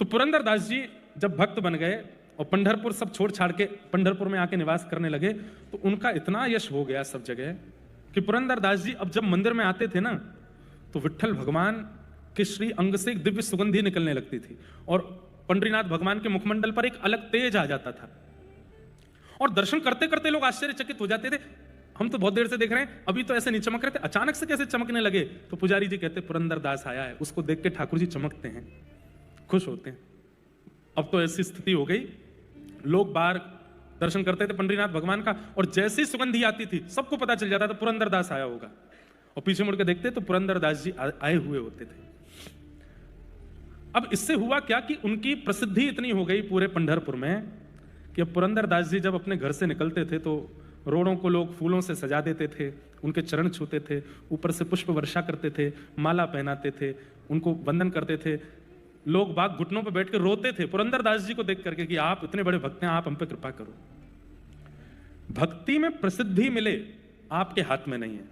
तो पुरंदरदास जी जब भक्त बन गए और पंढरपुर सब छोड़ छाड़ के पंढरपुर में आके निवास करने लगे, तो उनका इतना यश हो गया सब जगह कि पुरंदरदास जी अब जब मंदिर में आते थे ना, तो विट्ठल भगवान के श्री अंग से एक दिव्य सुगंधी निकलने लगती थी और पंडरीनाथ भगवान के मुखमंडल पर एक अलग तेज आ जाता था और दर्शन करते करते लोग आश्चर्यचकित हो जाते थे। हम तो बहुत देर से देख रहे हैं, अभी तो ऐसे नहीं चमक रहे थे, अचानक से कैसे चमकने लगे। तो पुजारी जी कहते पुरंदरदास आया है, उसको देख के ठाकुर जी चमकते हैं, खुश होते हैं। अब तो ऐसी स्थिति हो गई, लोग बाहर दर्शन करते थे पंडरीनाथ भगवान का और जैसी सुगंधी आती थी सबको पता चल जाता था पुरंदरदास आया होगा, और पीछे मुड़ के देखते तो पुरंदरदास जी आए हुए होते थे। अब इससे हुआ क्या कि उनकी प्रसिद्धि इतनी हो गई पूरे पंढरपुर में कि अब पुरंदरदास जी जब अपने घर से निकलते थे तो रोड़ों को लोग फूलों से सजा देते थे, उनके चरण छूते थे, ऊपर से पुष्प वर्षा करते थे, माला पहनाते थे, उनको वंदन करते थे। लोग बाग घुटनों पर बैठ के रोते थे पुरंदरदास जी को देख करके कि आप इतने बड़े भक्त हैं, आप हम पे कृपा करो। भक्ति में प्रसिद्धि मिले आपके हाथ में नहीं है,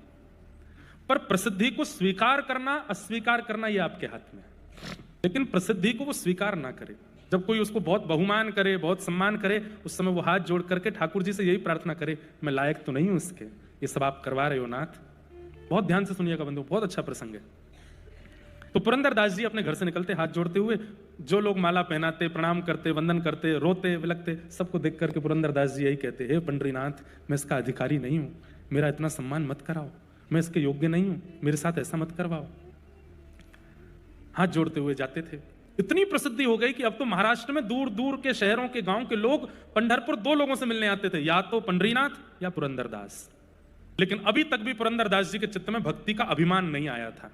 पर प्रसिद्धि को स्वीकार करना अस्वीकार करना यह आपके हाथ में है। लेकिन प्रसिद्धि को वो स्वीकार ना करे। जब कोई उसको बहुत बहुमान करे, बहुत सम्मान करे, उस समय वो हाथ जोड़ करके ठाकुर जी से यही प्रार्थना करे, मैं लायक तो नहीं हूं इसके, ये सब आप करवा रहे हो नाथ। बहुत ध्यान से सुनिएगा बंधु, बहुत अच्छा प्रसंग है। तो पुरंदरदास जी अपने घर से निकलते हाथ जोड़ते हुए, जो लोग माला पहनाते, प्रणाम करते, वंदन करते, रोते विलकते, सबको देख करके पुरंदरदास जी यही कहते, हे पंडरीनाथ, मैं इसका अधिकारी नहीं हूं, मेरा इतना सम्मान मत कराओ, मैं इसके योग्य नहीं हूं, मेरे साथ ऐसा मत करवाओ। हाथ जोड़ते हुए जाते थे। इतनी प्रसिद्धि हो गई कि अब तो महाराष्ट्र में दूर दूर के शहरों के गांव के लोग पंढरपुर दो लोगों से मिलने आते थे, या तो पंडरीनाथ या पुरंदरदास। लेकिन अभी तक भी पुरंदरदास जी के चित्त में भक्ति का अभिमान नहीं आया था।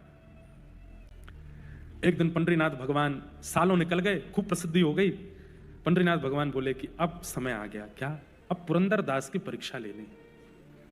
एक दिन पंडरीनाथ भगवान, सालों निकल गए, खूब प्रसिद्धि हो गई, पंडरीनाथ भगवान बोले कि अब समय आ गया, क्या अब पुरंदरदास की परीक्षा लेनी।